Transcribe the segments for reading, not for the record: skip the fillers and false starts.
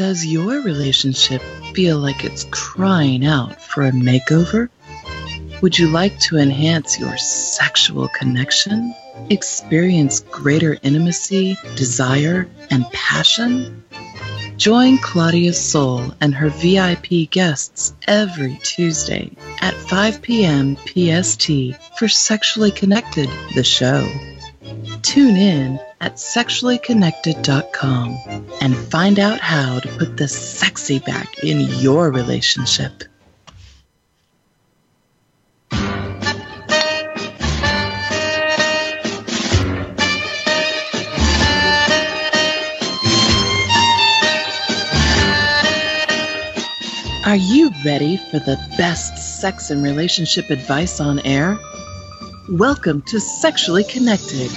Does your relationship feel like it's crying out for a makeover? Would you like to enhance your sexual connection? Experience greater intimacy, desire, and passion? Join Claudia Soul and her VIP guests every Tuesday at 5 p.m. PST for Sexually Connected, the show. Tune in at sexuallyconnected.com and find out how to put the sexy back in your relationship. Are you ready for the best sex and relationship advice on air? Welcome to Sexually Connected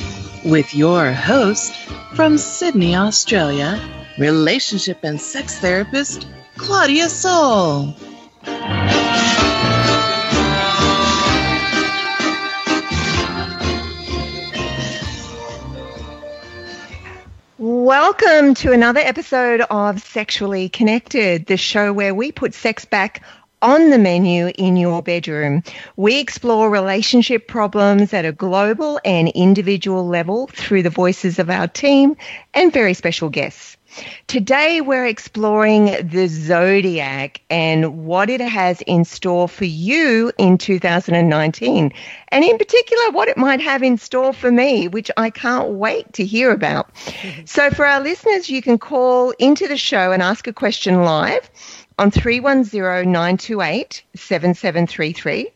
with your host from Sydney, Australia, relationship and sex therapist, Claudia Soul. Welcome to another episode of Sexually Connected, the show where we put sex back on the menu in your bedroom. We explore relationship problems at a global and individual level through the voices of our team and very special guests. Today we're exploring the zodiac and what it has in store for you in 2019, and in particular what it might have in store for me, which I can't wait to hear about. So for our listeners, you can call into the show and ask a question live on 310-928-7733.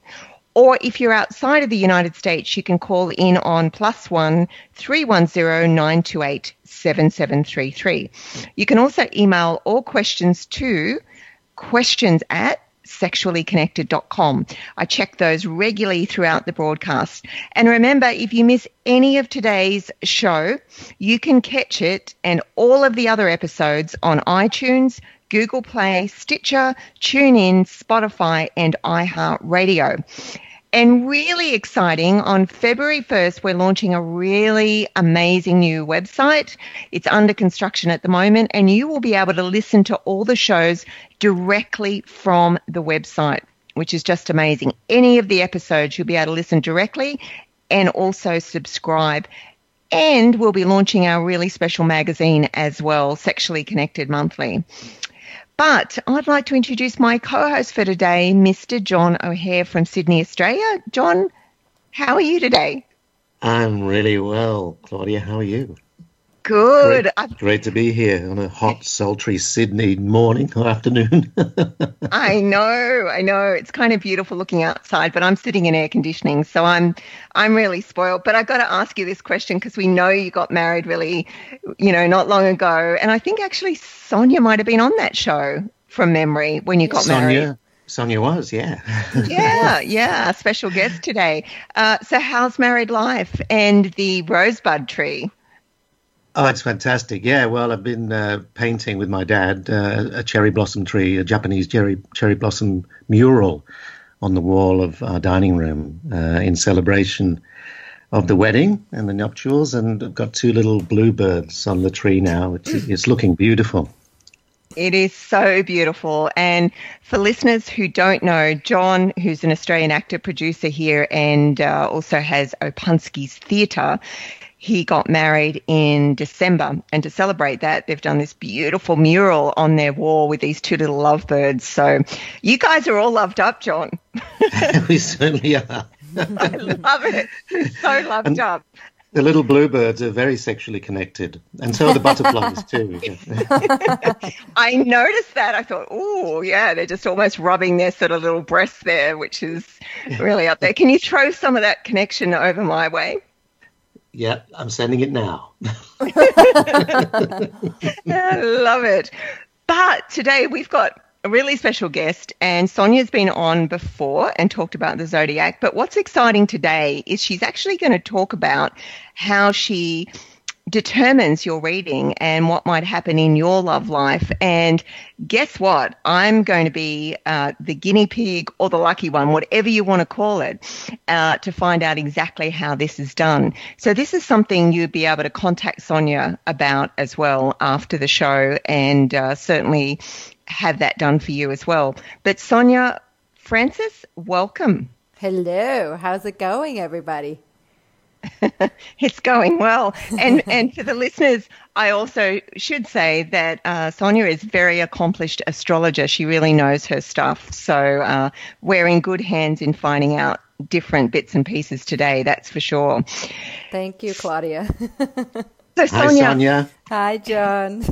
Or if you're outside of the United States, you can call in on +1 310-928-7733. You can also email all questions to questions@sexuallyconnected.com. I check those regularly throughout the broadcast. And remember, if you miss any of today's show, you can catch it and all of the other episodes on iTunes, Google Play, Stitcher, TuneIn, Spotify, and iHeartRadio. And really exciting, on February 1st, we're launching a really amazing new website. It's under construction at the moment, and you will be able to listen to all the shows directly from the website, which is just amazing. Any of the episodes, you'll be able to listen directly and also subscribe. And we'll be launching our really special magazine as well, Sexually Connected Monthly. But I'd like to introduce my co-host for today, Mr. John O'Hare from Sydney, Australia. John, how are you today? I'm really well, Claudia. How are you? Good. Great to be here on a hot, sultry Sydney morning or afternoon. I know. It's kind of beautiful looking outside, but I'm sitting in air conditioning, so I'm really spoiled. But I've got to ask you this question because we know you got married really, not long ago. And I think actually Sonja might have been on that show from memory when you got married. Sonja was, yeah. Yeah, special guest today. So how's married life and the rosebud tree? Oh, it's fantastic. Yeah, well, I've been painting with my dad a cherry blossom tree, a Japanese cherry blossom mural on the wall of our dining room in celebration of the wedding and the nuptials. And I've got two little bluebirds on the tree now. It's looking beautiful. It is so beautiful. And for listeners who don't know, John, who's an Australian actor, producer here, and also has Opunski's Theatre, he got married in December, and to celebrate that, they've done this beautiful mural on their wall with these two little lovebirds. So you guys are all loved up, John. We certainly are. I love it. So loved up. The little bluebirds are very sexually connected, and so are the butterflies too. I noticed that. I thought, oh, yeah, they're just almost rubbing their sort of little breasts there, which is really up there. Can you throw some of that connection over my way? Yeah, I'm sending it now. I love it. But today we've got a really special guest, and Sonja's been on before and talked about the zodiac. But what's exciting today is she's actually going to talk about how she determines your reading and what might happen in your love life. And guess what? I'm going to be the guinea pig or the lucky one, whatever you want to call it, to find out exactly how this is done. So this is something you'd be able to contact Sonja about as well after the show, and certainly have that done for you as well. But Sonja Francis, welcome. Hello. How's it going, everybody? It's going well. And for the listeners, I also should say that Sonja is a very accomplished astrologer. She really knows her stuff. So we're in good hands in finding out different bits and pieces today, that's for sure. Thank you, Claudia. So Sonja. Hi, John.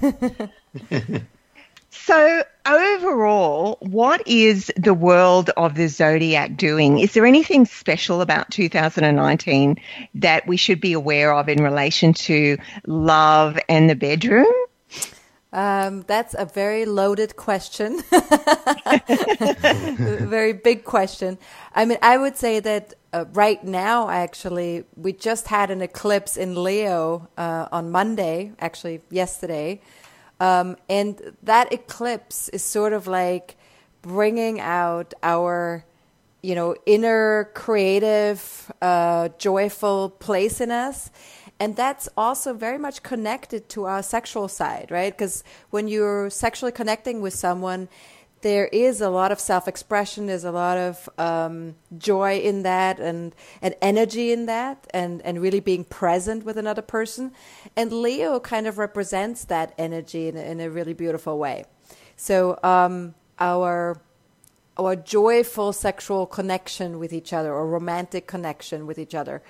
So overall, what is the world of the zodiac doing? Is there anything special about 2019 that we should be aware of in relation to love and the bedroom? That's a very loaded question. Very big question. I mean, I would say that right now, actually, we just had an eclipse in Leo on Monday, actually yesterday. And that eclipse is sort of like bringing out our, inner creative, joyful place in us. And that's also very much connected to our sexual side, right? Because when you're sexually connecting with someone, there is a lot of self-expression, there's a lot of joy in that and energy in that and really being present with another person. And Leo kind of represents that energy in a really beautiful way. So our joyful sexual connection with each other, or romantic connection with each other,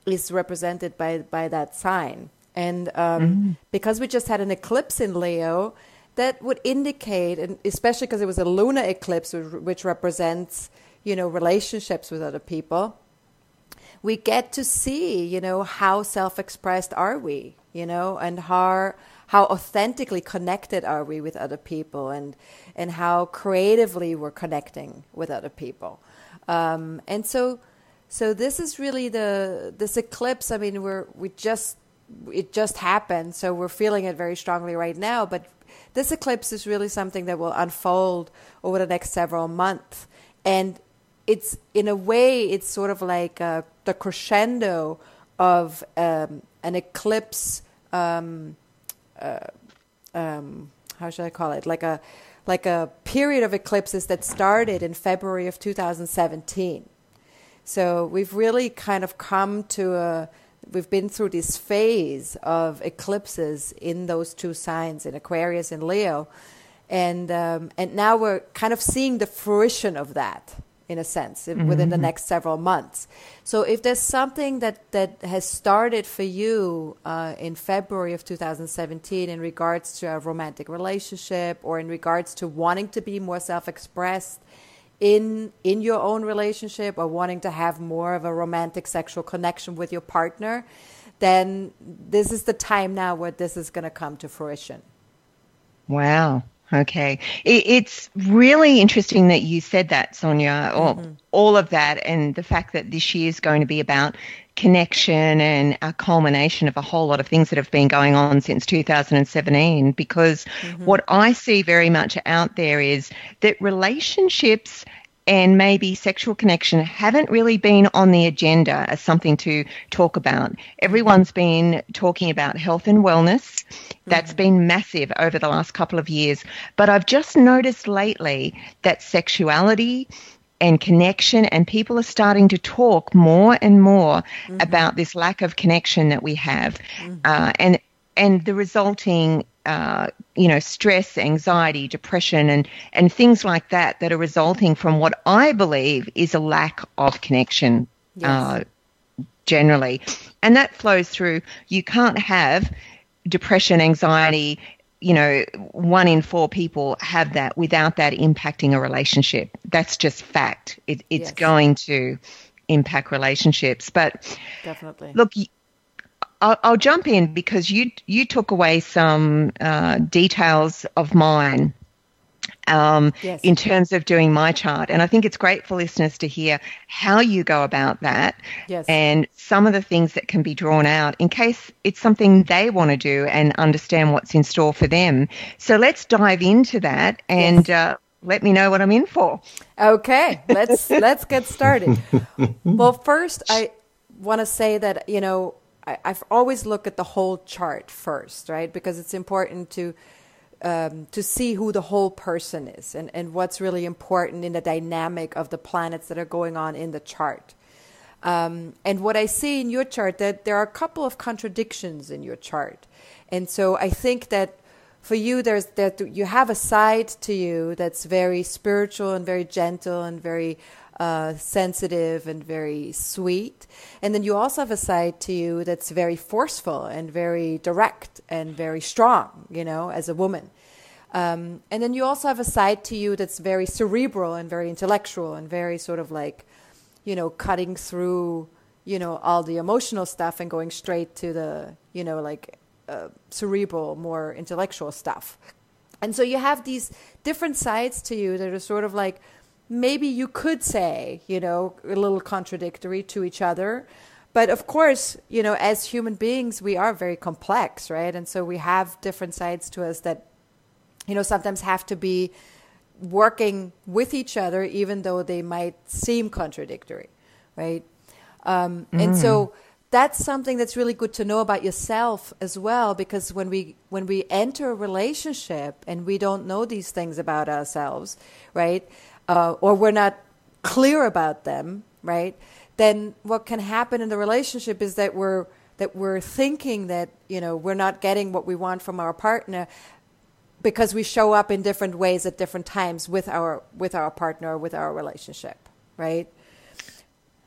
is represented by that sign. And because we just had an eclipse in Leo, that would indicate, and especially because it was a lunar eclipse, which represents, relationships with other people, we get to see, how self-expressed are we, and how authentically connected are we with other people, and how creatively we're connecting with other people. And so this is really this eclipse. I mean, it just happened, so we're feeling it very strongly right now, but this eclipse is really something that will unfold over the next several months. And it's, in a way, it's sort of like the crescendo of an eclipse, how should I call it? Like a period of eclipses that started in February of 2017. So we've really kind of come to we've been through this phase of eclipses in those two signs, in Aquarius and Leo, and now we're kind of seeing the fruition of that, in a sense, within the next several months. So if there's something that has started for you in February of 2017 in regards to a romantic relationship, or in regards to wanting to be more self-expressed in your own relationship, or wanting to have more of a romantic sexual connection with your partner, then this is the time now where this is going to come to fruition. Wow. Okay. It's really interesting that you said that, Sonja, all of that, and the fact that this year is going to be about connection and a culmination of a whole lot of things that have been going on since 2017, because what I see very much out there is that relationships and maybe sexual connection haven't really been on the agenda as something to talk about. Everyone's been talking about health and wellness. That's been massive over the last couple of years. But I've just noticed lately that sexuality and connection, and people are starting to talk more and more about this lack of connection that we have, and the resulting stress, anxiety, depression, and things like that are resulting from what I believe is a lack of connection, generally. And that flows through. You can't have depression, anxiety, 1 in 4 people have that without that impacting a relationship. That's just fact. It's going to impact relationships. But definitely, look, I'll jump in because you took away some details of mine Yes. in terms of doing my chart. And I think it's great for listeners to hear how you go about that Yes. and some of the things that can be drawn out in case it's something they want to do and understand what's in store for them. So let's dive into that and let me know what I'm in for. Okay, let's get started. Well, first, I want to say that, you know, I've always looked at the whole chart first, right? Because it's important to see who the whole person is and what's really important in the dynamic of the planets that are going on in the chart. And what I see in your chart, that there are a couple of contradictions in your chart. And so I think that for you, you have a side to you that's very spiritual and very gentle and very sensitive and very sweet. And then you also have a side to you that's very forceful and very direct and very strong, you know, as a woman. And then you also have a side to you that's very cerebral and very intellectual and very sort of like, you know, cutting through, you know, all the emotional stuff and going straight to the, you know, like cerebral, more intellectual stuff. And so you have these different sides to you that are sort of like, maybe you could say, you know, a little contradictory to each other. But of course, you know, as human beings, we are very complex, right? And so we have different sides to us that, you know, sometimes have to be working with each other, even though they might seem contradictory, right? And so that's something that's really good to know about yourself as well, because when we enter a relationship and we don't know these things about ourselves, right? Or we're not clear about them, right? Then what can happen in the relationship is that we're thinking that, you know, we're not getting what we want from our partner because we show up in different ways at different times with our partner or with our relationship, right?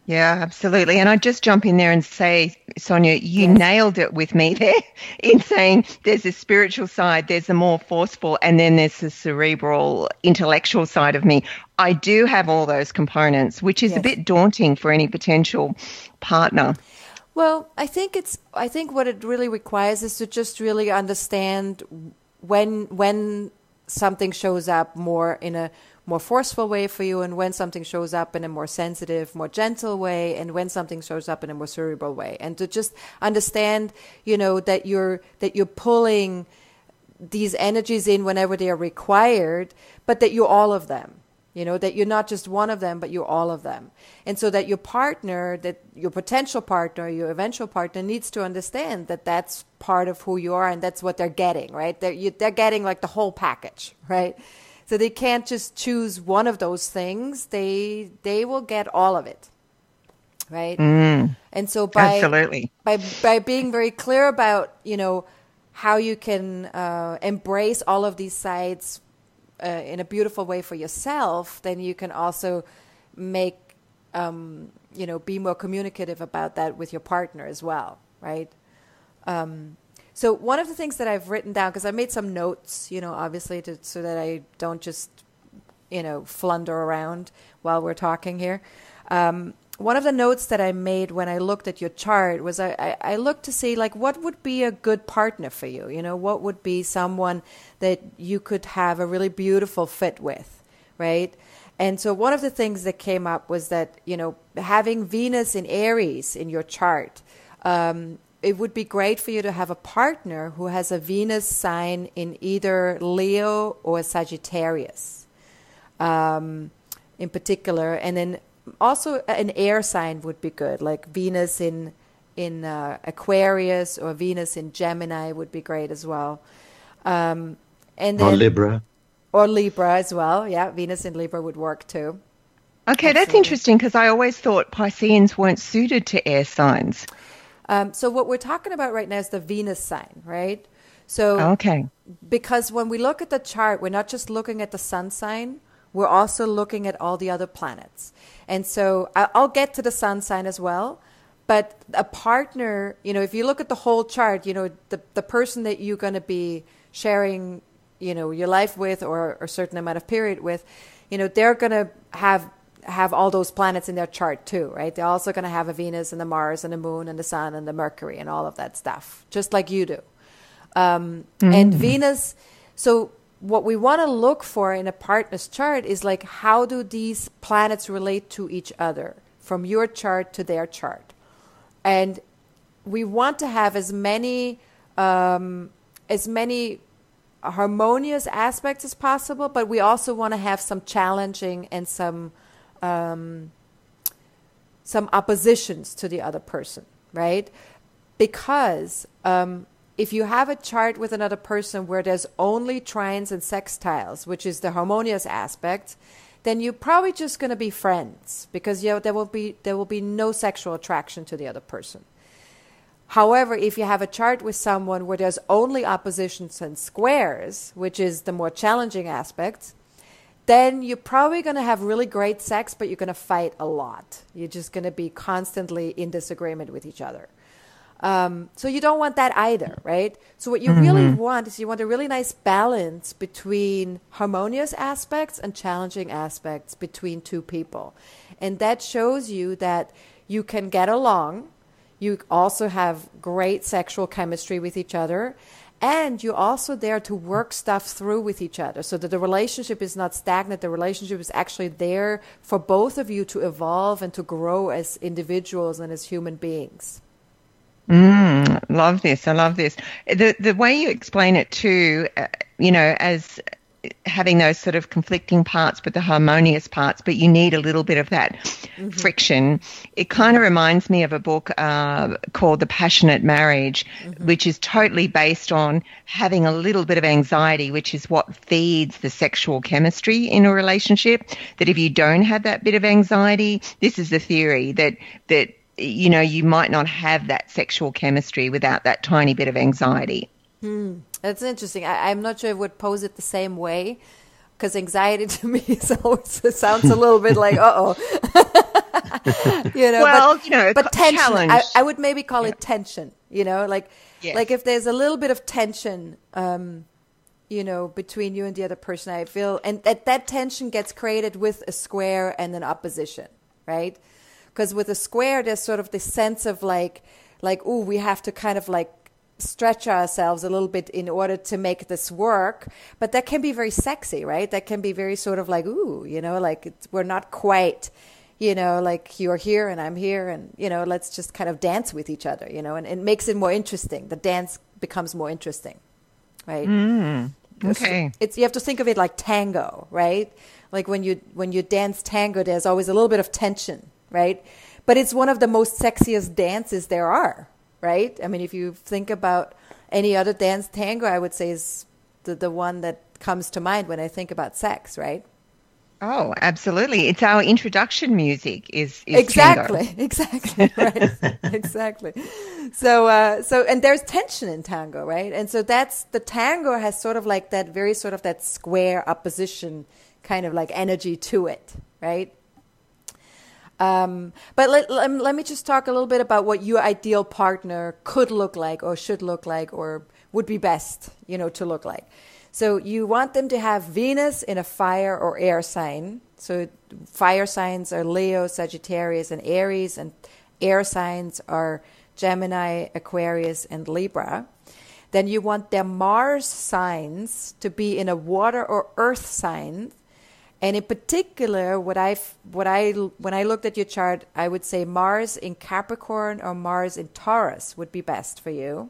Yeah, absolutely. And I'd just jump in there and say, Sonja, you nailed it with me there in saying there's a spiritual side, there's a more forceful, and then there's the cerebral, intellectual side of me. I do have all those components, which is a bit daunting for any potential partner. Well, I think what it really requires is to just really understand when something shows up more in a more forceful way for you, and when something shows up in a more sensitive, more gentle way, and when something shows up in a more cerebral way, and to just understand, you know, that you're pulling these energies in whenever they are required, but that you're all of them, you know, that you're not just one of them, but you're all of them. And so that your partner, that your potential partner, your eventual partner needs to understand that that's part of who you are, and that's what they're getting, right? They're getting like the whole package, right? So they can't just choose one of those things. They will get all of it, right? And so by being very clear about, you know, how you can embrace all of these sides in a beautiful way for yourself, then you can also make, you know, be more communicative about that with your partner as well, right? So one of the things that I've written down, because I made some notes, you know, obviously so that I don't just, you know, flunder around while we're talking here. One of the notes that I made when I looked at your chart was I looked to see, like, what would be a good partner for you? You know, what would be someone that you could have a really beautiful fit with, right? And so one of the things that came up was that, you know, having Venus in Aries in your chart, it would be great for you to have a partner who has a Venus sign in either Leo or Sagittarius, in particular. And then also an air sign would be good, like Venus in Aquarius or Venus in Gemini would be great as well. And then, or Libra. Or Libra as well. Yeah, Venus in Libra would work too. Okay, that's interesting, because I always thought Pisceans weren't suited to air signs. So what we're talking about right now is the Venus sign, right? So because when we look at the chart, we're not just looking at the sun sign, we're also looking at all the other planets. And so I'll get to the sun sign as well, but a partner, you know, if you look at the whole chart, you know, the person that you're going to be sharing, you know, your life with or a certain amount of period with, you know, they're going to have all those planets in their chart too, right? They're also going to have a Venus and the Mars and the Moon and the Sun and the Mercury and all of that stuff, just like you do. And Venus, so what we want to look for in a partner's chart is like, how do these planets relate to each other from your chart to their chart? And we want to have as many harmonious aspects as possible, but we also want to have some challenging and some oppositions to the other person, right? Because if you have a chart with another person where there's only trines and sextiles, which is the harmonious aspect, then you're probably just going to be friends, because there will be no sexual attraction to the other person. However, if you have a chart with someone where there's only oppositions and squares, which is the more challenging aspect, then you're probably going to have really great sex, but you're going to fight a lot. You're just going to be constantly in disagreement with each other. So you don't want that either, right? So what you really want is you want a really nice balance between harmonious aspects and challenging aspects between two people. And that shows you that you can get along. You also have great sexual chemistry with each other. And you're also there to work stuff through with each other so that the relationship is not stagnant. The relationship is actually there for both of you to evolve and to grow as individuals and as human beings. Love this. I love this. The way you explain it too, as having those sort of conflicting parts but the harmonious parts, but you need a little bit of that friction. It kind of reminds me of a book called The Passionate Marriage, which is totally based on having a little bit of anxiety, which is what feeds the sexual chemistry in a relationship. That if you don't have that bit of anxiety, this is the theory that you might not have that sexual chemistry without that tiny bit of anxiety. That's interesting. I'm not sure I would pose it the same way, because anxiety to me sounds a little bit like, but tension. Challenge. I would maybe call it tension. Like if there's a little bit of tension, between you and the other person, I feel, and that tension gets created with a square and an opposition, right? Because with a square, there's sort of this sense of like, we have to kind of like stretch ourselves a little bit in order to make this work. But that can be very sexy, right? That can be very sort of like, we're not quite, like you're here and I'm here, and, let's just kind of dance with each other, and it makes it more interesting. The dance becomes more interesting, right? Okay. You have to think of it like tango, right? Like when you dance tango, there's always a little bit of tension, right? But it's one of the most sexiest dances there are, right? I mean, if you think about any other dance, tango, I would say is the one that comes to mind when I think about sex, right? Oh, absolutely. It's our introduction music is exactly, tango. Exactly, right, exactly. So and there's tension in tango, right? And so the tango has sort of like that very sort of that square opposition kind of like energy to it, right? But let me just talk a little bit about what your ideal partner could look like, or should look like, or would be best, to look like. So you want them to have Venus in a fire or air sign. So fire signs are Leo, Sagittarius, and Aries, and air signs are Gemini, Aquarius, and Libra. Then you want their Mars signs to be in a water or earth sign. And in particular, when I looked at your chart, I would say Mars in Capricorn or Mars in Taurus would be best for you.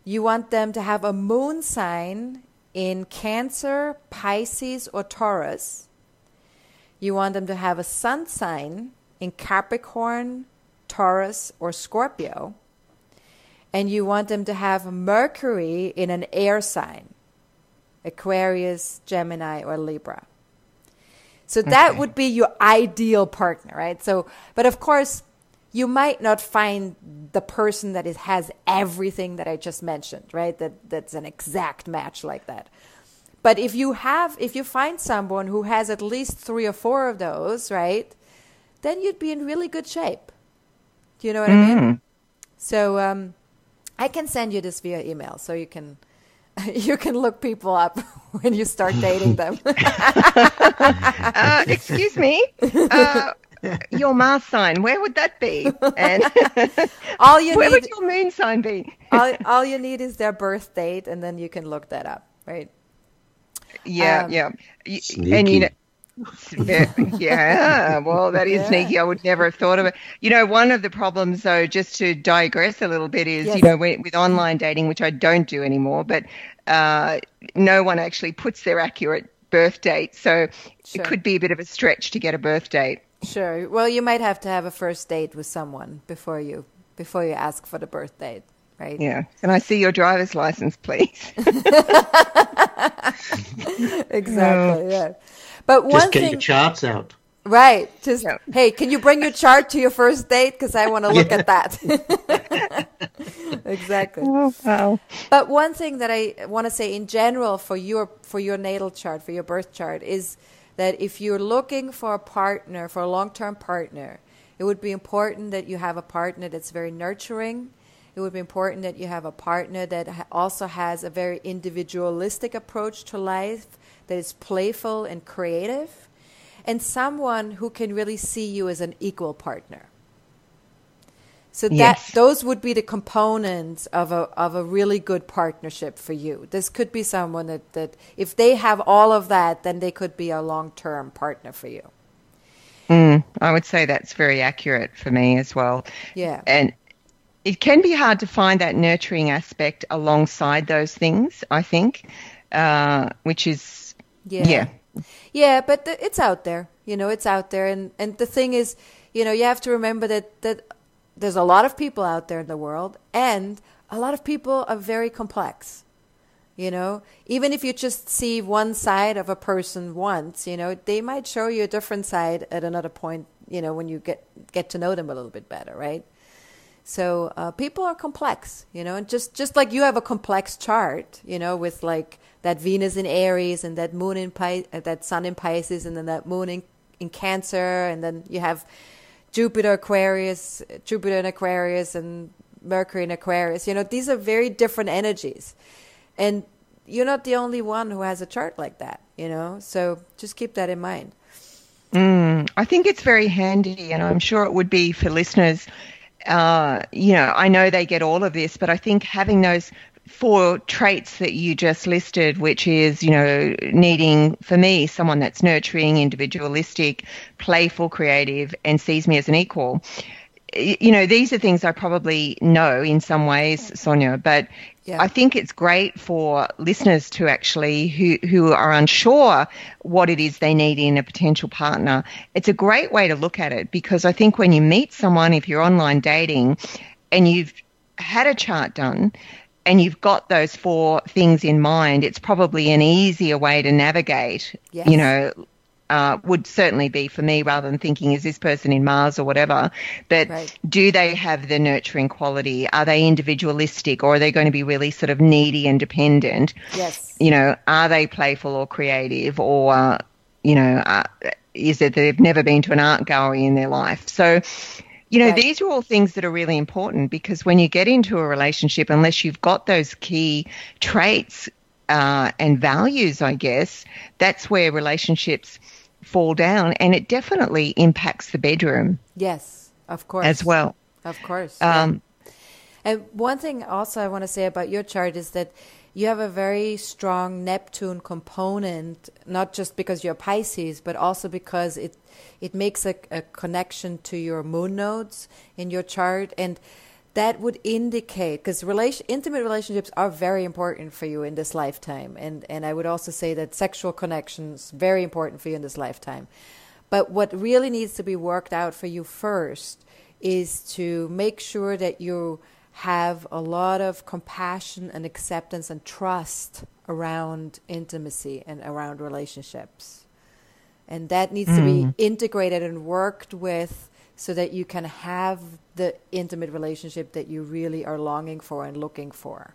You want them to have a moon sign in Cancer, Pisces, or Taurus. You want them to have a sun sign in Capricorn, Taurus, or Scorpio. And you want them to have Mercury in an air sign, Aquarius, Gemini, or Libra. So that would be your ideal partner, right? So, but of course, you might not find the person that has everything that I just mentioned, right? That's an exact match like that. But if you find someone who has at least 3 or 4 of those, right, then you'd be in really good shape. Do you know what I mean? So I can send you this via email, so you can look people up when you start dating them. Excuse me. Your Mars sign, where would that be? And where would your moon sign be? all you need is their birth date, and then you can look that up, right? Yeah. Sneaky. And yeah, well, that is sneaky. I would never have thought of it. One of the problems, though, just to digress a little bit, is, with online dating, which I don't do anymore, but no one actually puts their accurate birth date. So it could be a bit of a stretch to get a birth date. Sure. Well, you might have to have a first date with someone before you ask for the birth date, right? Yeah. Can I see your driver's license, please? Exactly. Yeah. But one just get thing, your charts out. Right. Just, hey, can you bring your chart to your first date? Because I want to look at that. Exactly. Oh, wow. But one thing that I want to say in general for your natal chart, for your birth chart, is that if you're looking for a partner, for a long-term partner, it would be important that you have a partner that's very nurturing. It would be important that you have a partner that also has a very individualistic approach to life, that is playful and creative, and someone who can really see you as an equal partner. So those would be the components of a really good partnership for you. This could be someone that if they have all of that, then they could be a long-term partner for you. I would say that's very accurate for me as well. Yeah. And it can be hard to find that nurturing aspect alongside those things, I think, which is, Yeah, but it's out there. It's out there. And the thing is, you have to remember that there's a lot of people out there in the world, and a lot of people are very complex. Even if you just see one side of a person once, they might show you a different side at another point, when you get to know them a little bit better, right? So people are complex, and just like you have a complex chart, with like that Venus in Aries and that moon in that Sun in Pisces, and then that moon in Cancer, and then you have Jupiter in Aquarius, and Mercury in Aquarius. These are very different energies, and you're not the only one who has a chart like that. So just keep that in mind. I think it's very handy, and I'm sure it would be for listeners. I know they get all of this, but I think having those 4 traits that you just listed, which is, needing, for me, someone that's nurturing, individualistic, playful, creative, and sees me as an equal. These are things I probably know in some ways, Sonja, but I think it's great for listeners to actually, who are unsure what it is they need in a potential partner. It's a great way to look at it, because I think when you meet someone, if you're online dating and you've had a chart done and you've got those 4 things in mind, it's probably an easier way to navigate, would certainly be for me, rather than thinking, is this person in Mars or whatever? But do they have the nurturing quality? Are they individualistic, or are they going to be really sort of needy and dependent? Yes. Are they playful or creative, or, is it that they've never been to an art gallery in their life? So, these are all things that are really important, because when you get into a relationship, unless you've got those key traits and values, I guess, that's where relationships fall down, and it definitely impacts the bedroom. Yes, of course. As well. Of course. And one thing also I want to say about your chart is that you have a very strong Neptune component, not just because you're Pisces, but also because it makes a connection to your moon nodes in your chart, and that would indicate, because intimate relationships are very important for you in this lifetime. And I would also say that sexual connections very important for you in this lifetime. But what really needs to be worked out for you first is to make sure that you have a lot of compassion and acceptance and trust around intimacy and around relationships. And that needs to be integrated and worked with, so that you can have the intimate relationship that you really are longing for and looking for.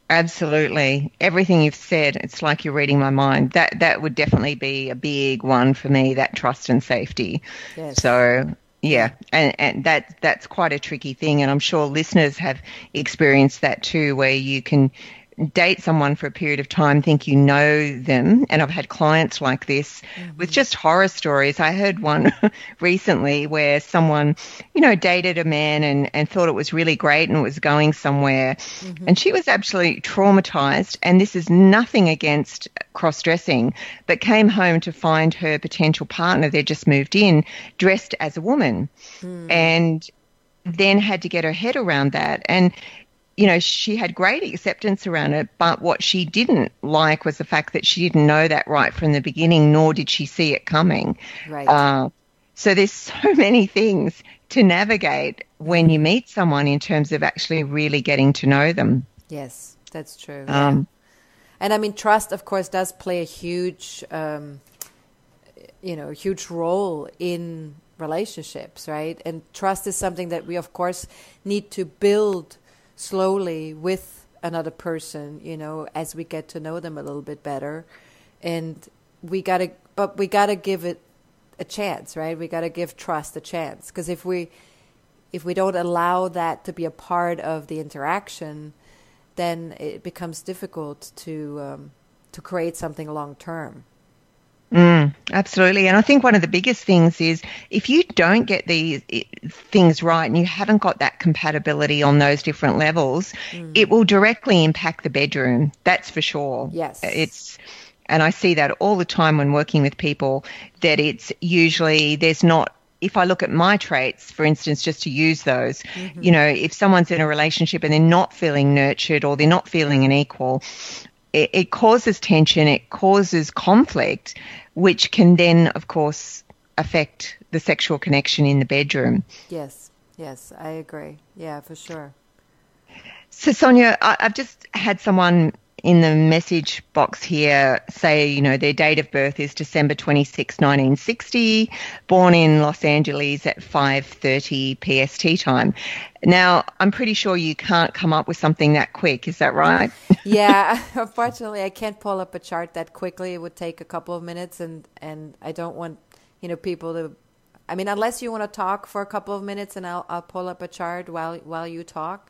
Absolutely. Everything you've said, it's like you're reading my mind. That would definitely be a big one for me, that trust and safety. Yes. So, yeah, and that's quite a tricky thing, and I'm sure listeners have experienced that too, where you can date someone for a period of time, think you know them, and I've had clients like this with just horror stories. I heard one recently where someone, dated a man and thought it was really great and it was going somewhere, and she was absolutely traumatized, and this is nothing against cross-dressing, but came home to find her potential partner, they'd just moved in, dressed as a woman, and then had to get her head around that. And she had great acceptance around it, but what she didn't like was the fact that she didn't know that right from the beginning, nor did she see it coming. Right. So there's so many things to navigate when you meet someone in terms of actually really getting to know them. Yes, that's true. And I mean, trust, of course, does play a huge, huge role in relationships, right? And trust is something that we, of course, need to build slowly with another person, as we get to know them a little bit better. And we gotta give it a chance, right? We gotta give trust a chance, because if we don't allow that to be a part of the interaction, then it becomes difficult to create something long term. Absolutely. And I think one of the biggest things is if you don't get these things right and you haven't got that compatibility on those different levels, it will directly impact the bedroom. That's for sure. Yes. And I see that all the time when working with people, that it's usually there's not, if I look at my traits, for instance, just to use those, if someone's in a relationship and they're not feeling nurtured or they're not feeling an equal, it causes tension, it causes conflict, which can then, of course, affect the sexual connection in the bedroom. Yes, I agree. Yeah, for sure. So, Sonja, I've just had someone in the message box here say, their date of birth is December 26, 1960, born in Los Angeles at 5:30 PST time. Now, I'm pretty sure you can't come up with something that quick. Is that right? Yeah, unfortunately, I can't pull up a chart that quickly. It would take a couple of minutes, and I don't want, people to, I mean, unless you want to talk for a couple of minutes, and I'll pull up a chart while you talk.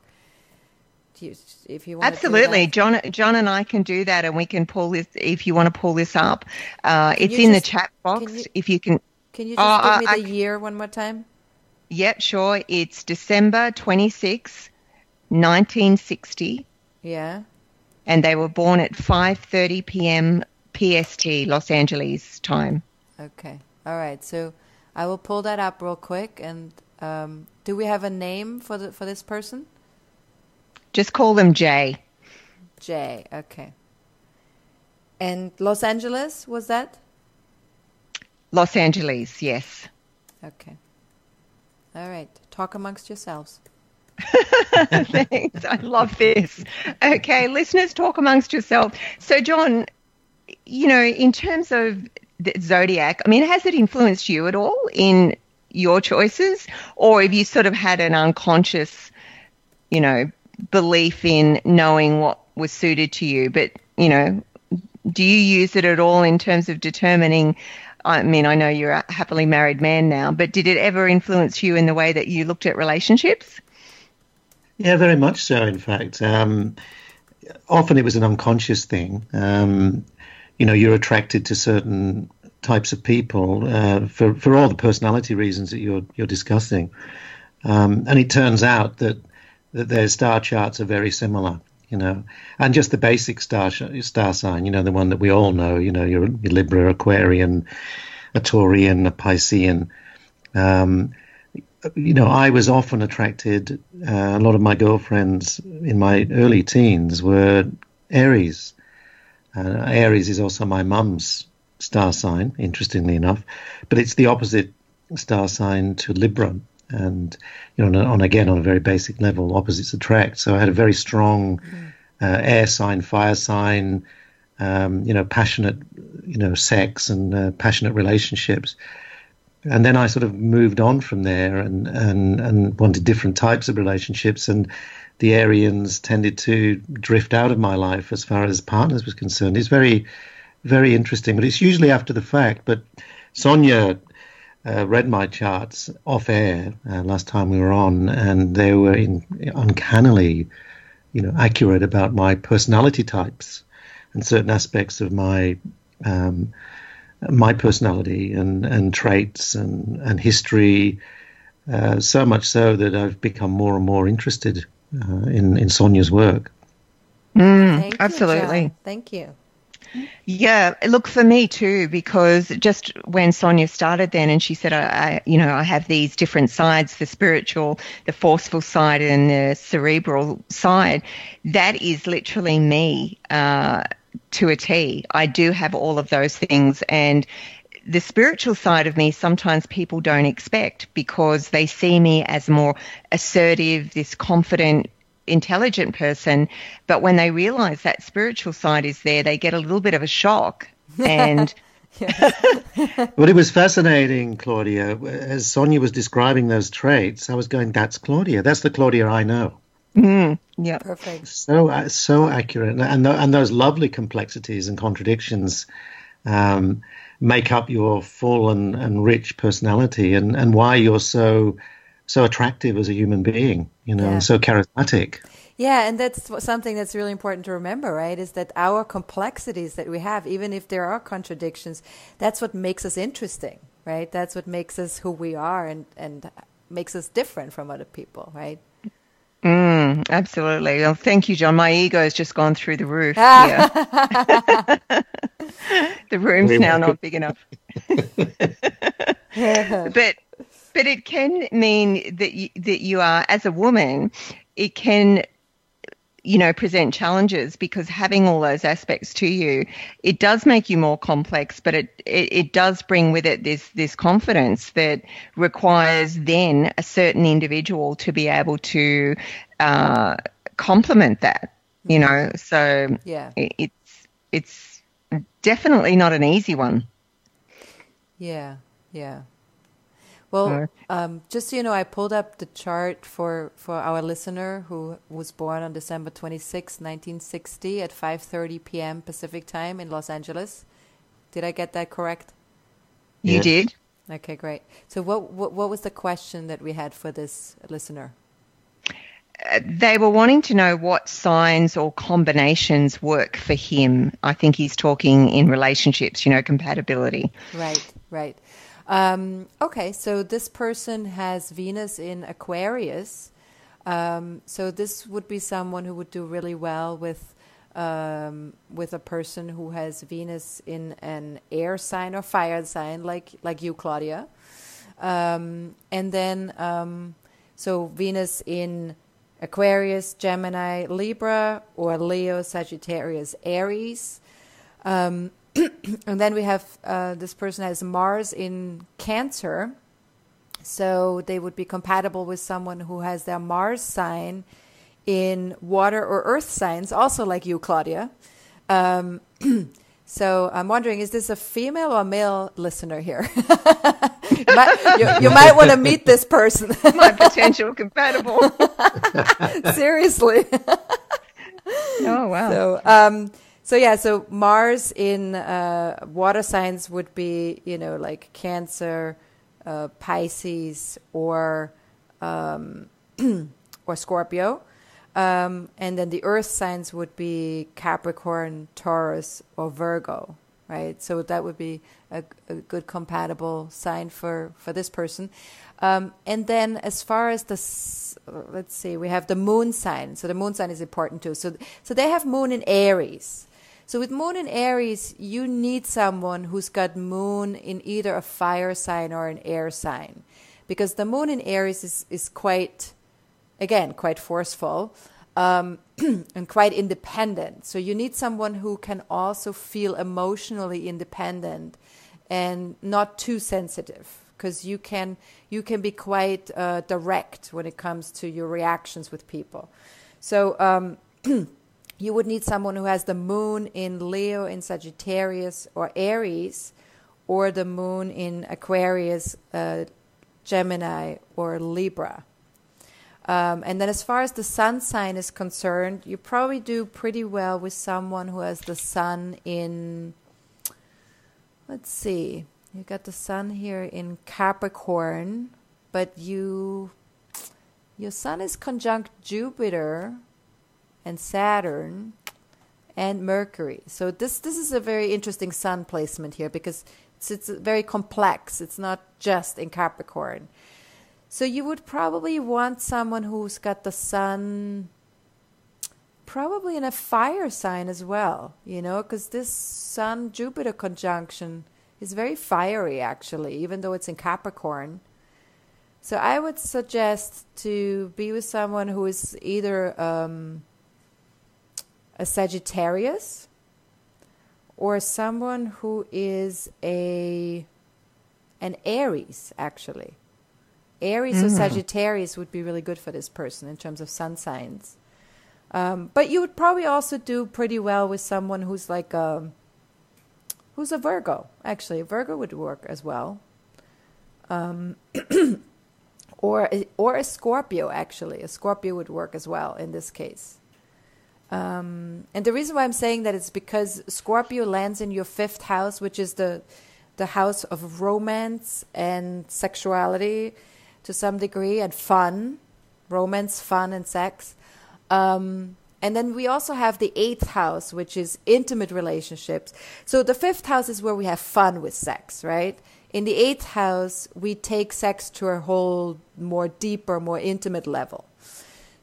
If you want. Absolutely, John and I can do that, and we can pull this if you want to pull this up. It's in the chat box. If you can. Can you just give me the year one more time? Yep, sure. It's December 26, 1960. Yeah. And they were born at 5:30 p.m. PST, Los Angeles time. Okay. All right. So I will pull that up real quick. And do we have a name for this person? Just call them Jay. Jay. Okay. And Los Angeles, was that? Los Angeles, yes. Okay. All right. Talk amongst yourselves. Thanks. I love this. Okay, listeners, talk amongst yourself. So, John, in terms of the zodiac, I mean, has it influenced you at all in your choices? Or have you sort of had an unconscious, belief in knowing what was suited to you? But, do you use it at all in terms of determining? I mean, I know you're a happily married man now, but did it ever influence you in the way that you looked at relationships? Yeah, very much so, in fact. Often it was an unconscious thing. You're attracted to certain types of people for all the personality reasons that you're discussing. And it turns out that their star charts are very similar. And just the basic star sign, the one that we all know, you're Libra, Aquarian, a Taurian, a Piscean. I was often attracted, a lot of my girlfriends in my early teens were Aries. Aries is also my mum's star sign, interestingly enough, but it's the opposite star sign to Libra. And, on a very basic level, opposites attract. So I had a very strong air sign, fire sign, passionate, sex and passionate relationships. And then I sort of moved on from there and wanted different types of relationships. And the Arians tended to drift out of my life as far as partners was concerned. It's very, very interesting, but it's usually after the fact. But Sonja read my charts off air last time we were on, and they were uncannily accurate about my personality types and certain aspects of my personality and traits and history. So much so that I've become more and more interested in Sonja's work. Thank absolutely. You, John. Thank you. Yeah, look, for me too, because just when Sonja started then and she said, I have these different sides, the spiritual, the forceful side and the cerebral side, that is literally me to a T. I do have all of those things, and the spiritual side of me sometimes people don't expect because they see me as more assertive, this confident, intelligent person, but when they realize that spiritual side is there, they get a little bit of a shock. And Well, it was fascinating, Claudia. As Sonja was describing those traits, I was going, that's Claudia. That's the Claudia I know. Yeah, perfect. So accurate, and those lovely complexities and contradictions make up your full and rich personality, and why you're so attractive as a human being, and so charismatic. Yeah, and that's something that's really important to remember, right? Is that our complexities that we have, even if there are contradictions, that's what makes us interesting, right? That's what makes us who we are and makes us different from other people, right? Absolutely. Well, thank you, John. My ego has just gone through the roof. Yeah. The room's now not big enough. But it can mean that you are, as a woman, it can, present challenges, because having all those aspects to you, it does make you more complex, but it does bring with it this confidence that requires then a certain individual to be able to complement that, So it's definitely not an easy one. Yeah. Well, just so you know, I pulled up the chart for our listener who was born on December 26, 1960 at 5:30 p.m. Pacific time in Los Angeles. Did I get that correct? You did. Okay, great. So what was the question that we had for this listener? They were wanting to know what signs or combinations work for him. I think he's talking in relationships, compatibility. Right. Okay, so this person has Venus in Aquarius. So this would be someone who would do really well with a person who has Venus in an air sign or fire sign, like you, Claudia. And then, so Venus in Aquarius, Gemini, Libra, or Leo, Sagittarius, Aries. And then we have this person has Mars in Cancer. So they would be compatible with someone who has their Mars sign in water or earth signs, also like you, Claudia. So I'm wondering, is this a female or male listener here? you might want to meet this person. My potential compatible. Seriously. Oh, wow. So Mars in water signs would be, like Cancer, Pisces, or Scorpio. And then the earth signs would be Capricorn, Taurus, or Virgo, right? So that would be a good compatible sign for this person. And then as far as let's see, we have the moon sign. So the moon sign is important too. So they have moon in Aries. So with moon in Aries, you need someone who's got moon in either a fire sign or an air sign, because the moon in Aries is quite forceful and quite independent. So you need someone who can also feel emotionally independent and not too sensitive, because you can be quite direct when it comes to your reactions with people. So you would need someone who has the moon in Leo, in Sagittarius, or Aries, or the moon in Aquarius, Gemini, or Libra. And then as far as the sun sign is concerned, you probably do pretty well with someone who has the sun in, let's see, you got the sun here in Capricorn, but your sun is conjunct Jupiter and Saturn and Mercury. So this is a very interesting sun placement here because it's very complex. It's not just in Capricorn. So you would probably want someone who's got the sun probably in a fire sign as well, because this Sun-Jupiter conjunction is very fiery, actually, even though it's in Capricorn. So I would suggest to be with someone who is either a Sagittarius or someone who is an Aries, actually. Aries or Sagittarius would be really good for this person in terms of sun signs. But you would probably also do pretty well with someone who's like who's a Virgo. Actually, a Virgo would work as well. Or a Scorpio, actually. A Scorpio would work as well in this case. And the reason why I'm saying that is because Scorpio lands in your 5th house, which is the house of romance and sexuality to some degree, and fun. Romance, fun, and sex. And then we also have the 8th house, which is intimate relationships. So the 5th house is where we have fun with sex, right? In the 8th house, we take sex to a whole more deeper, more intimate level.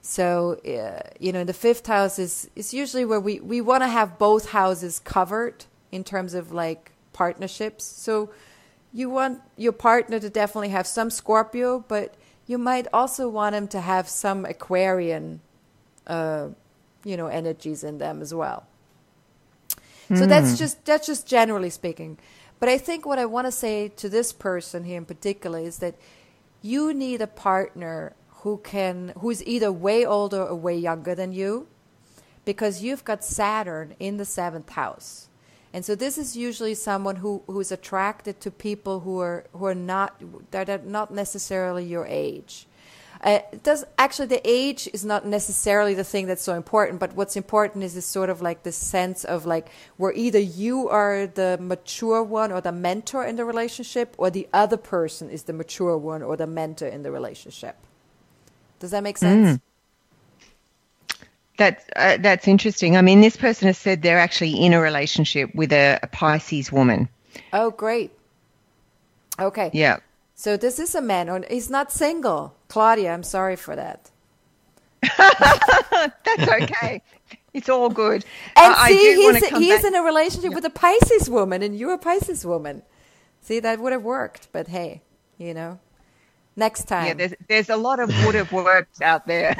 So, in the 5th house is usually where we want to have both houses covered in terms of like partnerships. So you want your partner to definitely have some Scorpio, but you might also want him to have some Aquarian energies in them as well. So that's just generally speaking. But I think what I want to say to this person here in particular is that you need a partner who's either way older or way younger than you, because you've got Saturn in the 7th house. And so this is usually someone who's attracted to people who are not necessarily your age. The age is not necessarily the thing that's so important, but what's important is this sort of like this sense of like where either you are the mature one or the mentor in the relationship, or the other person is the mature one or the mentor in the relationship. Does that make sense? That's interesting. I mean, this person has said they're actually in a relationship with a Pisces woman. Oh, great. Okay. Yeah. So this is a man, or he's not single. Claudia, I'm sorry for that. That's okay. It's all good. And he's in a relationship with a Pisces woman, and you're a Pisces woman. See, that would have worked, but hey, next time. Yeah, there's a lot of would have worked out there.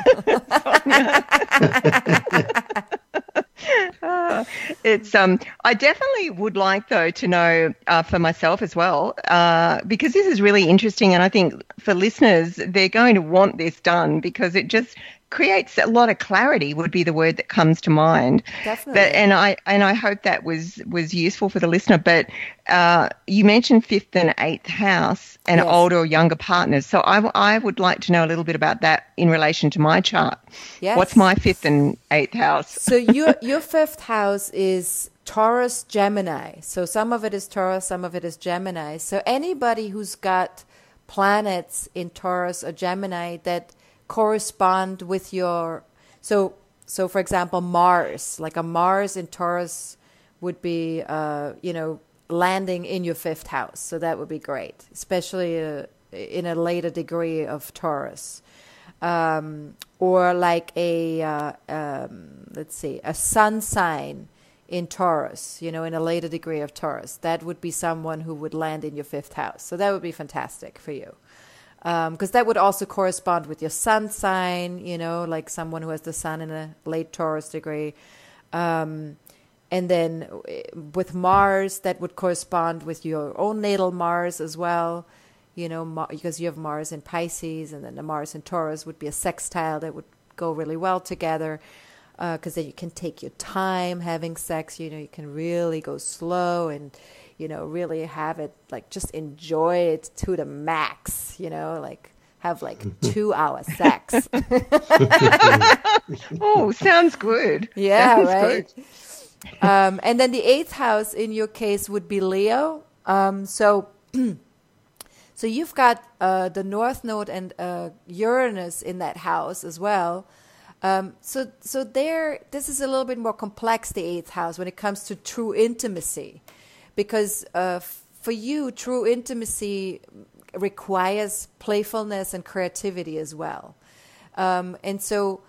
I definitely would like, though, to know for myself as well, because this is really interesting, and I think for listeners, they're going to want this done because it just creates a lot of clarity would be the word that comes to mind. Definitely. And I hope that was useful for the listener. But you mentioned 5th and 8th house and older or younger partners. So I would like to know a little bit about that in relation to my chart. Yes. What's my 5th and 8th house? So your 5th house is Taurus, Gemini. So some of it is Taurus, some of it is Gemini. So anybody who's got planets in Taurus or Gemini that correspond with your so for example, Mars, like a Mars in Taurus would be landing in your 5th house, so that would be great, especially in a later degree of Taurus, or like a sun sign in Taurus, in a later degree of Taurus. That would be someone who would land in your 5th house, so that would be fantastic for you. Because that would also correspond with your sun sign, like someone who has the sun in a late Taurus degree. And then with Mars, that would correspond with your own natal Mars as well, because you have Mars in Pisces, and then the Mars in Taurus would be a sextile that would go really well together, because then you can take your time having sex. You can really go slow and really have it, like, just enjoy it to the max, like have like 2-hour sex. Oh, sounds good. Yeah, sounds right. Good. And then the 8th house in your case would be Leo. So you've got the North Node and Uranus in that house as well. So there, this is a little bit more complex, the eighth house, when it comes to true intimacy, because for you, true intimacy requires playfulness and creativity as well. And so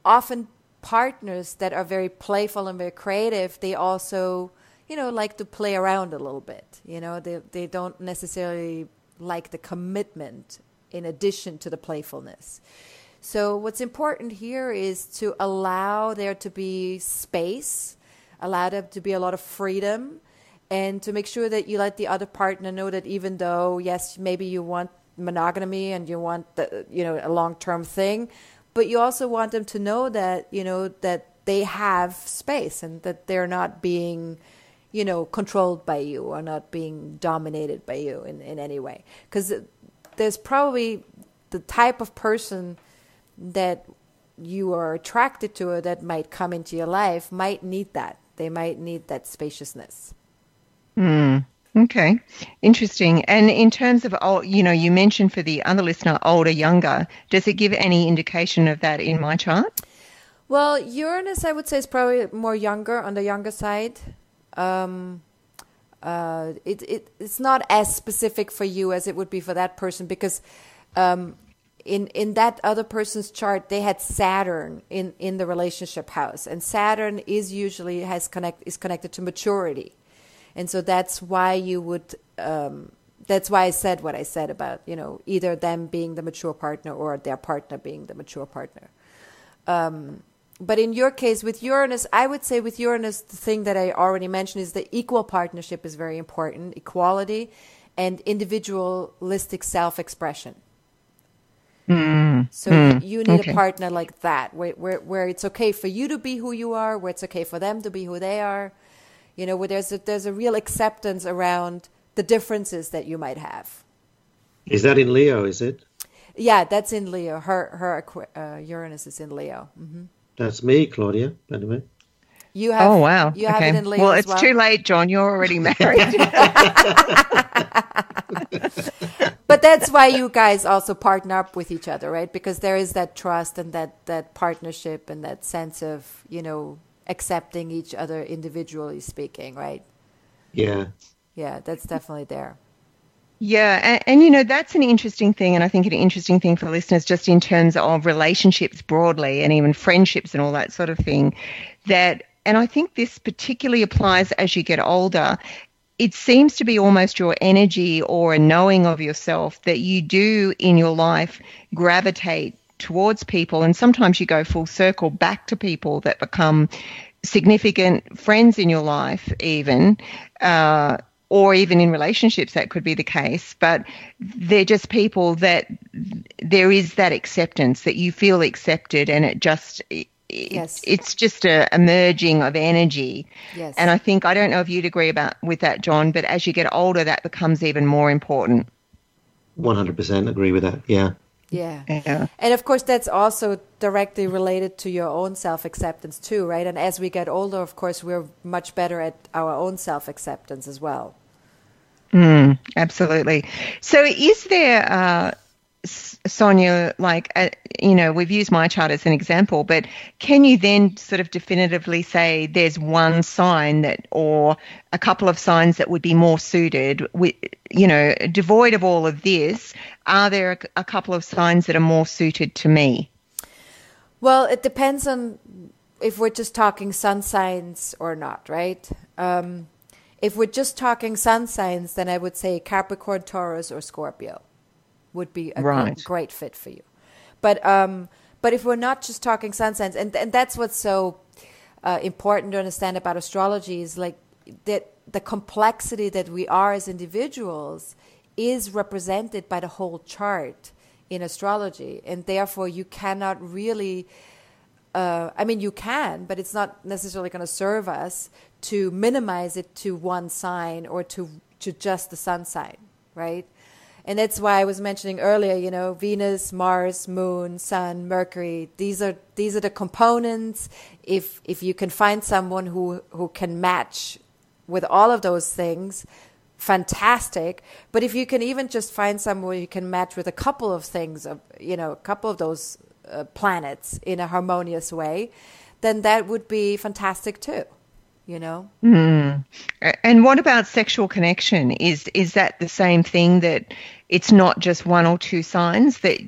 often partners that are very playful and very creative, they also, like to play around a little bit. They don't necessarily like the commitment in addition to the playfulness. So what's important here is to allow there to be space, allow there to be a lot of freedom, and to make sure that you let the other partner know that even though, yes, maybe you want monogamy and you want a long-term thing, but you also want them to know that, that they have space and that they're not being, controlled by you or not being dominated by you in any way. Because there's probably the type of person that you are attracted to or that might come into your life might need that. They might need that spaciousness. Okay, interesting. And in terms of, you mentioned for the other listener, older, younger, does it give any indication of that in my chart? Well, Uranus, I would say, is probably more younger, on the younger side. It's not as specific for you as it would be for that person, because in that other person's chart, they had Saturn in the relationship house, and Saturn is usually is connected to maturity. And so that's why you would, that's why I said what I said about, either them being the mature partner or their partner being the mature partner. But in your case, with Uranus, I would say with Uranus, the thing that I already mentioned is the equal partnership is very important, equality and individualistic self-expression. So you need a partner like that, where it's okay for you to be who you are, where it's okay for them to be who they are. Where there's a real acceptance around the differences that you might have. Is that in Leo, is it? Yeah, that's in Leo. Her Uranus is in Leo. Mm-hmm. That's me, Claudia, by the way. You have, oh, wow. You have it in Leo well, as it's too late, John. You're already married. But that's why you guys also partner up with each other, right? Because there is that trust and that partnership and that sense of, accepting each other individually speaking, right? Yeah. Yeah, that's definitely there. Yeah, and that's an interesting thing, and I think an interesting thing for listeners just in terms of relationships broadly and even friendships and all that sort of thing, and I think this particularly applies as you get older. It seems to be almost your energy or a knowing of yourself that you do in your life gravitate towards people, and sometimes you go full circle back to people that become significant friends in your life even, or even in relationships that could be the case, but they're just people that there is that acceptance, that you feel accepted, and it's just a merging of energy. Yes. And I don't know if you'd agree with that, John, but as you get older, that becomes even more important. 100% agree with that, yeah. Yeah. And of course, that's also directly related to your own self-acceptance too, right? And as we get older, of course, we're much better at our own self-acceptance as well. Absolutely. So is there, Sonja, we've used my chart as an example, but can you then sort of definitively say there's one sign or a couple of signs that would be more suited with, devoid of all of this? Are there a couple of signs that are more suited to me? Well, it depends on if we're just talking sun signs or not, right? If we're just talking sun signs, then I would say Capricorn, Taurus, or Scorpio would be a great fit for you. But if we're not just talking sun signs, and that's what's so important to understand about astrology is like that the complexity that we are as individuals is represented by the whole chart in astrology, and therefore you cannot really. You can, but it's not necessarily going to serve us to minimize it to one sign or to just the sun sign, right? And that's why I was mentioning earlier, Venus, Mars, Moon, Sun, Mercury. These are the components. If you can find someone who can match with all of those things, fantastic. But if you can even just find someone who can match with a couple of things, a couple of those planets in a harmonious way, then that would be fantastic too, you know? Mm. And what about sexual connection? Is that the same thing, that it's not just one or two signs, that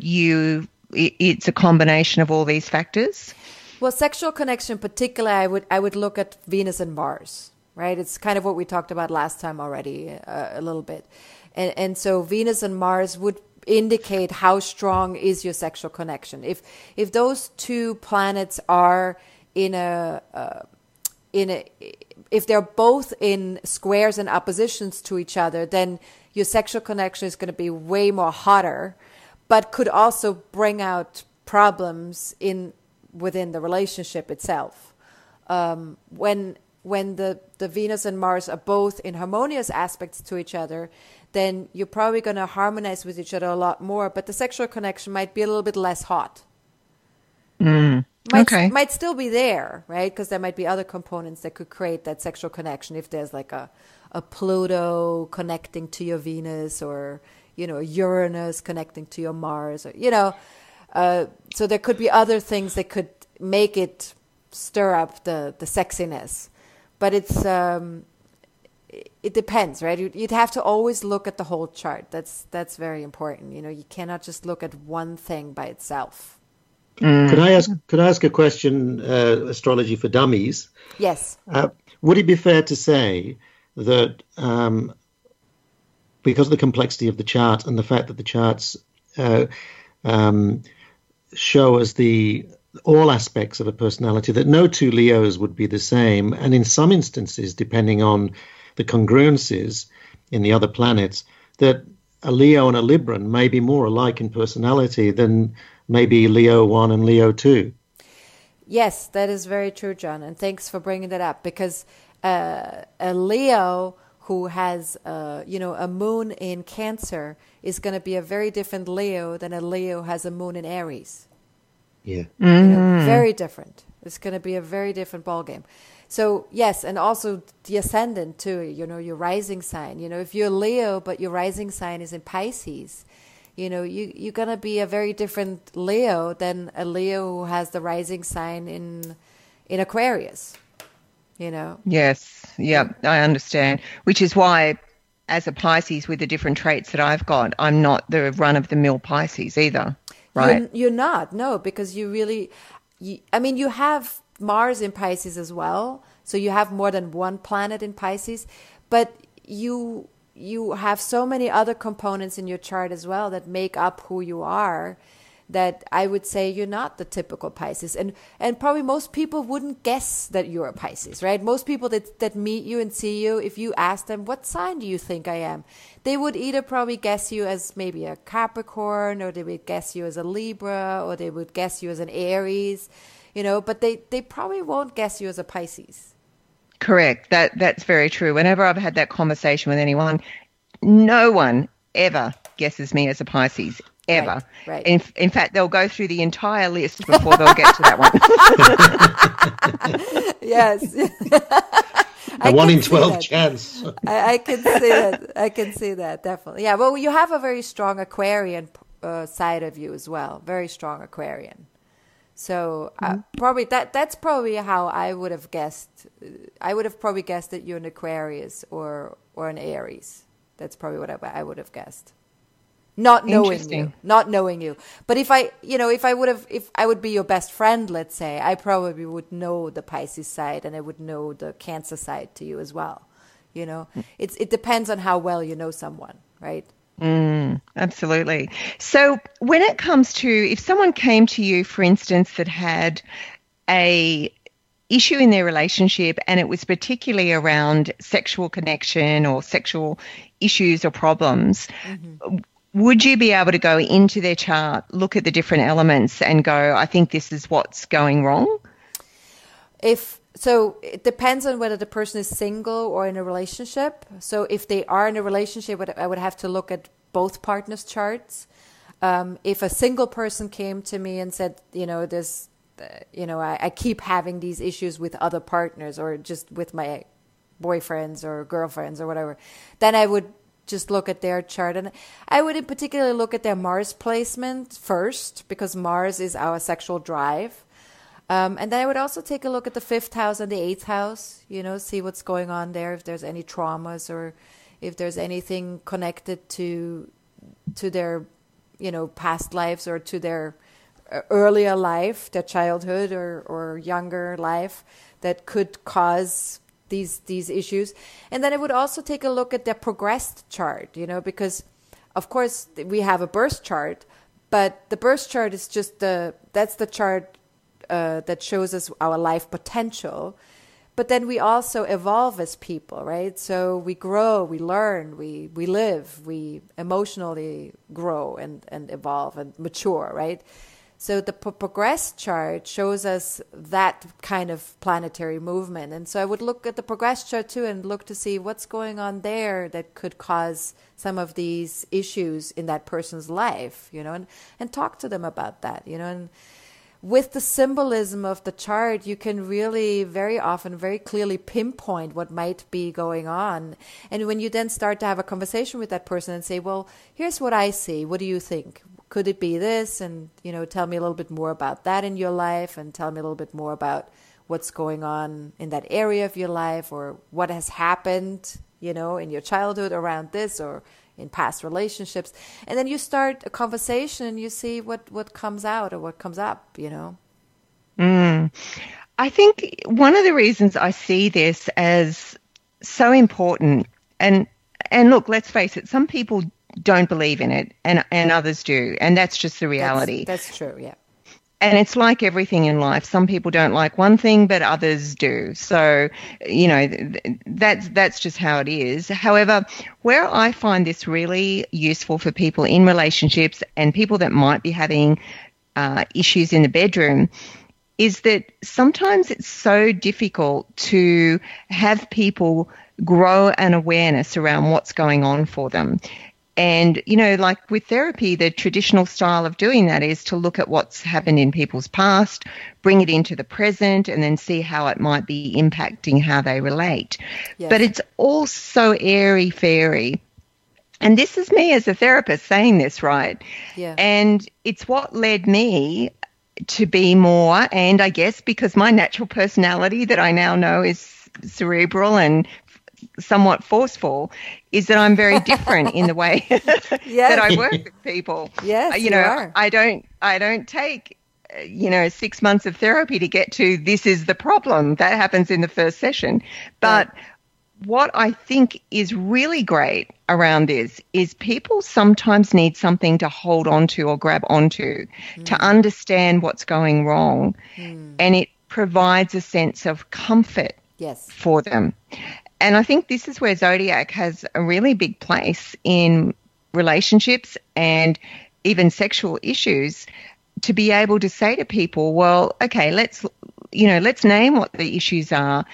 it's a combination of all these factors? Well, sexual connection particularly, I would look at Venus and Mars, right? It's kind of what we talked about last time already, a little bit. And so Venus and Mars would indicate how strong is your sexual connection. If those two planets are if they're both in squares and oppositions to each other, then your sexual connection is going to be way more hotter, but could also bring out problems within the relationship itself. When the Venus and Mars are both in harmonious aspects to each other, then you're probably going to harmonize with each other a lot more, but the sexual connection might be a little bit less hot. Might still be there, right? Because there might be other components that could create that sexual connection. If there's like a Pluto connecting to your Venus, or, you know, Uranus connecting to your Mars, or, you know, so there could be other things that could make it stir up the sexiness. But it depends, right? You'd have to always look at the whole chart. That's very important. You know, you cannot just look at one thing by itself. Could I ask a question, astrology for dummies? Yes. Would it be fair to say that because of the complexity of the chart and the fact that the charts show us all aspects of a personality, that no two Leos would be the same, and in some instances, depending on the congruencies in the other planets, that a Leo and a Libran may be more alike in personality than maybe Leo 1 and Leo 2. Yes, that is very true, John, and thanks for bringing that up, because a Leo who has a moon in Cancer is going to be a very different Leo than a Leo who has a moon in Aries. Yeah. Very different. It's going to be a very different ballgame. So, yes, and also the ascendant too, you know, your rising sign. You know, if you're Leo but your rising sign is in Pisces, you know, you're going to be a very different Leo than a Leo who has the rising sign in Aquarius, you know. Yes, yeah, I understand. Which is why, as a Pisces with the different traits that I've got, I'm not the run-of-the-mill Pisces either, right? You're not, no, because you have Mars in Pisces as well, so you have more than one planet in Pisces, but you have so many other components in your chart as well that make up who you are, that I would say you're not the typical Pisces. And probably most people wouldn't guess that you're a Pisces, right? Most people that meet you and see you, if you ask them, what sign do you think I am? They would either probably guess you as maybe a Capricorn, or they would guess you as a Libra, or they would guess you as an Aries, you know, but they probably won't guess you as a Pisces. Correct. That's very true. Whenever I've had that conversation with anyone, no one ever guesses me as a Pisces, ever. Right. In fact, they'll go through the entire list before they'll get to that one. Yes. A 1 in 12 chance. I can see that. I can see that, definitely. Yeah, well, you have a very strong Aquarian side of you as well. Very strong Aquarian. So probably that's probably how I would have guessed. I would have probably guessed that you're an Aquarius or an Aries. That's probably what I would have guessed. Not knowing you. But if I would be your best friend, let's say, I probably would know the Pisces side, and I would know the Cancer side to you as well. You know, it depends on how well you know someone, right? Absolutely. So when it comes to, if someone came to you, for instance, that had a issue in their relationship, and it was particularly around sexual connection or sexual issues or problems, would you be able to go into their chart, look at the different elements and go, I think this is what's going wrong? So it depends on whether the person is single or in a relationship. So if they are in a relationship, I would have to look at both partners' charts. If a single person came to me and said, I keep having these issues with other partners or just with my boyfriends or girlfriends or whatever, then I would just look at their chart. And I would in particular look at their Mars placement first, because Mars is our sexual drive. And then I would also take a look at the 5th house and the 8th house, see what's going on there, if there's any traumas or if there's anything connected to their, past lives or to their earlier life, their childhood or younger life that could cause these issues. And then I would also take a look at their progressed chart, because of course we have a birth chart, but the birth chart is just that's the chart that shows us our life potential. But then we also evolve as people, right? So we grow, we learn, we live, we emotionally grow and evolve and mature, right? So the progress chart shows us that kind of planetary movement. And so I would look at the progress chart too and look to see what's going on there that could cause some of these issues in that person's life, and talk to them about that, and with the symbolism of the chart, you can really very often, very clearly pinpoint what might be going on. And when you then start to have a conversation with that person and say, well, here's what I see. What do you think? Could it be this? And, tell me a little bit more about that in your life, and tell me a little bit more about what's going on in that area of your life, or what has happened, in your childhood around this, or in past relationships. And then you start a conversation and you see what comes out or what comes up, I think one of the reasons I see this as so important, and look, let's face it, some people don't believe in it and others do, and that's just the reality. That's true, yeah. And it's like everything in life. Some people don't like one thing, but others do. So, that's just how it is. However, where I find this really useful for people in relationships and people that might be having issues in the bedroom is that sometimes it's so difficult to have people grow an awareness around what's going on for them. And, like with therapy, the traditional style of doing that is to look at what's happened in people's past, bring it into the present, and then see how it might be impacting how they relate. Yes. But it's all so airy-fairy. And this is me as a therapist saying this, right? Yeah. And it's what led me to be more, and I guess because my natural personality that I now know is cerebral and somewhat forceful, is that I'm very different in the way that I work with people. Yes, you are. I don't take 6 months of therapy to get to this is the problem. That happens in the first session. But what I think is really great around this is people sometimes need something to hold on to or grab onto to understand what's going wrong. And it provides a sense of comfort for them. And I think this is where Zodiac has a really big place in relationships and even sexual issues, to be able to say to people, well, okay, let's name what the issues are,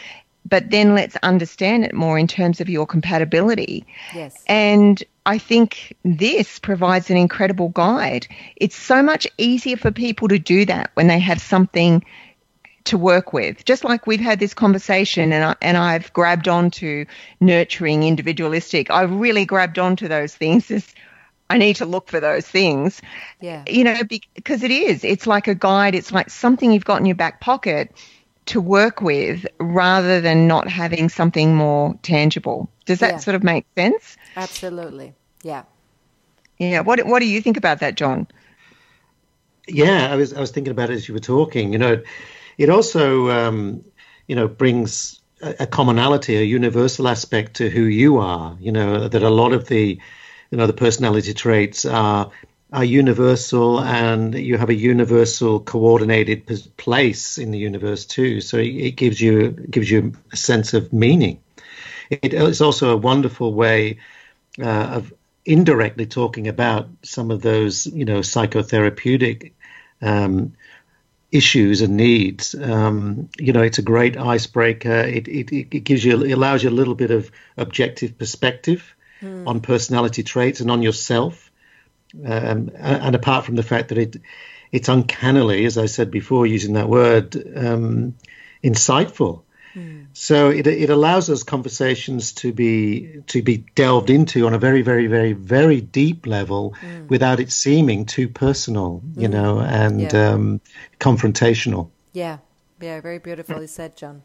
but then let's understand it more in terms of your compatibility. Yes. And I think this provides an incredible guide. It's so much easier for people to do that when they have something to work with. Just like we've had this conversation and I've grabbed onto nurturing, individualistic. I've really grabbed onto those things. I need to look for those things. Yeah. Because it's like a guide. It's like something you've got in your back pocket to work with rather than not having something more tangible. Does that sort of make sense? Absolutely. Yeah. Yeah. What do you think about that, John? Yeah, I was thinking about it as you were talking. It also, brings a commonality, a universal aspect to who you are. That a lot of the, the personality traits are universal, and you have a universal coordinated place in the universe too. So it gives you a sense of meaning. It's also a wonderful way of indirectly talking about some of those, psychotherapeutic issues and needs. It's a great icebreaker. It allows you a little bit of objective perspective on personality traits and on yourself. And apart from the fact that it's uncannily, as I said before, using that word, insightful. So it allows those conversations to be delved into on a very, very, very, very deep level without it seeming too personal, and confrontational. Yeah, very beautifully said, John.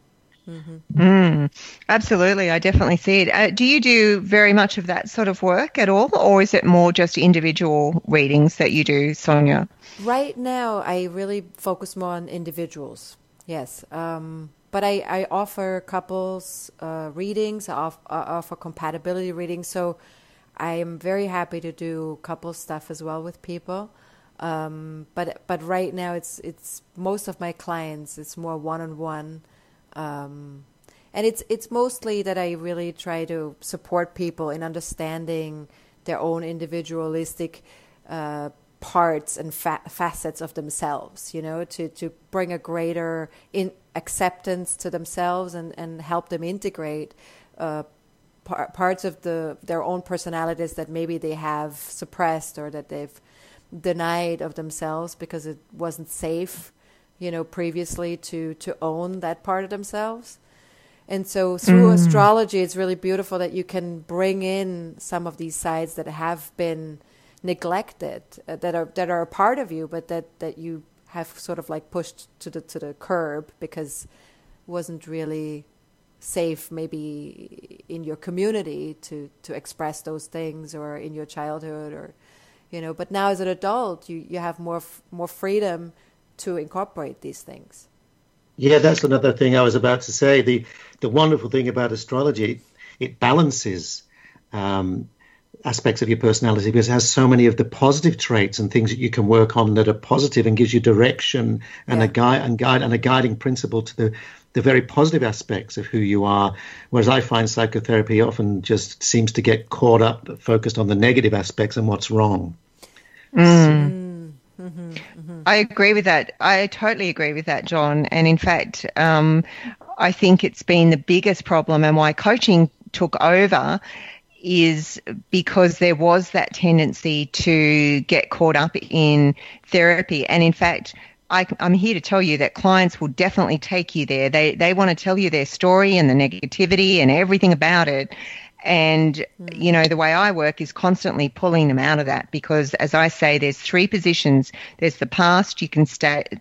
Absolutely, I definitely see it. Do you do very much of that sort of work at all, or is it more just individual readings that you do, Sonja? Right now, I really focus more on individuals, yes. But I offer couples readings, I offer compatibility readings, so I am very happy to do couple stuff as well with people. But right now, it's most of my clients, it's more one-on-one. And it's mostly that I really try to support people in understanding their own individualistic parts and facets of themselves, to bring a greater acceptance to themselves and help them integrate parts of their own personalities that maybe they have suppressed or that they've denied of themselves because it wasn't safe previously to own that part of themselves. And so through astrology, it's really beautiful that you can bring in some of these sides that have been neglected, that are a part of you, but that you have sort of like pushed to the curb because it wasn't really safe maybe in your community to express those things, or in your childhood, or but now as an adult you have more freedom to incorporate these things. Yeah, that's another thing I was about to say. The wonderful thing about astrology, it balances aspects of your personality because it has so many of the positive traits and things that you can work on that are positive and gives you direction and a guiding principle to the very positive aspects of who you are. Whereas I find psychotherapy often just seems to get caught up, focused on the negative aspects and what's wrong. I agree with that. I totally agree with that, John. And in fact, I think it's been the biggest problem, and why coaching took over is because there was that tendency to get caught up in therapy. And in fact, I'm here to tell you that clients will definitely take you there. They want to tell you their story and the negativity and everything about it. And, the way I work is constantly pulling them out of that because, as I say, there's three positions. There's the past, you can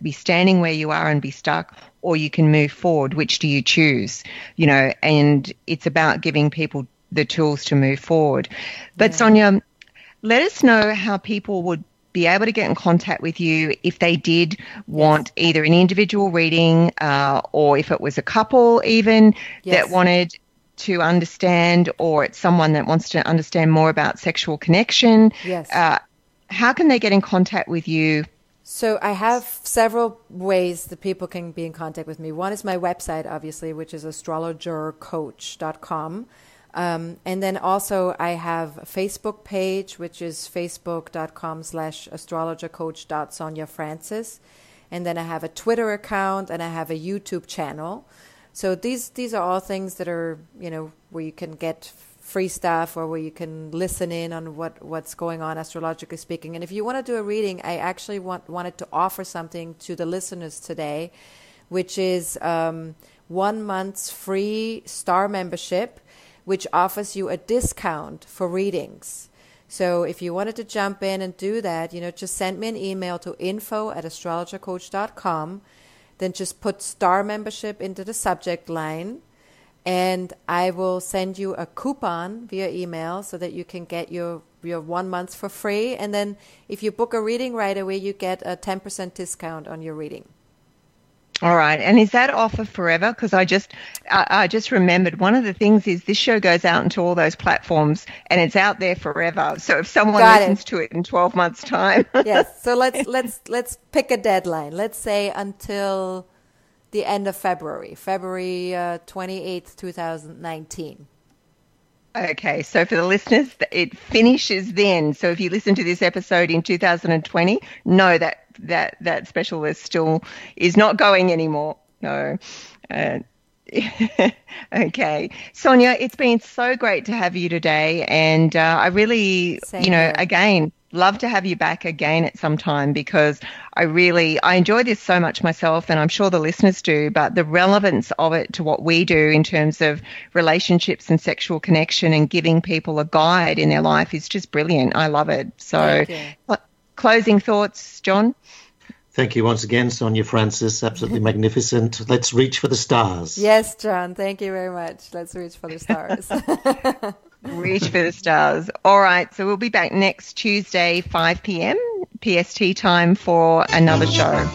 be standing where you are and be stuck, or you can move forward. Which do you choose? And it's about giving people the tools to move forward. But Sonja, let us know how people would be able to get in contact with you if they did want either an individual reading or if it was a couple even that wanted to understand, or it's someone that wants to understand more about sexual connection. Yes. How can they get in contact with you? So I have several ways that people can be in contact with me. One is my website, obviously, which is AstrologerCoach.com. And then also I have a Facebook page, which is facebook.com/astrologercoach.Sonja Francis. And then I have a Twitter account and I have a YouTube channel. So these are all things that are, where you can get free stuff or where you can listen in on what's going on astrologically speaking. And if you want to do a reading, I actually wanted to offer something to the listeners today, which is 1 month's free star membership, which offers you a discount for readings. So if you wanted to jump in and do that, just send me an email to info@astrologercoach.com. Then just put star membership into the subject line, and I will send you a coupon via email so that you can get your 1 month for free. And then if you book a reading right away, you get a 10% discount on your reading. All right. And is that offer forever? Because I just remembered one of the things is this show goes out into all those platforms and it's out there forever. So if someone listens to it in 12 months' time. Yes. So let's pick a deadline. Let's say until the end of February 28th, 2019. Okay, so for the listeners, it finishes then. So if you listen to this episode in 2020, know that special list still is not going anymore. No. Okay. Sonja, it's been so great to have you today. And I really, again, love to have you back again at some time, because I enjoy this so much myself, and I'm sure the listeners do, but the relevance of it to what we do in terms of relationships and sexual connection and giving people a guide in their life is just brilliant. I love it. So closing thoughts, John? Thank you once again, Sonja Francis. Absolutely magnificent. Let's reach for the stars. Yes, John. Thank you very much. Let's reach for the stars. Reach for the stars. All right. So we'll be back next Tuesday, 5 p.m. PST time for another show.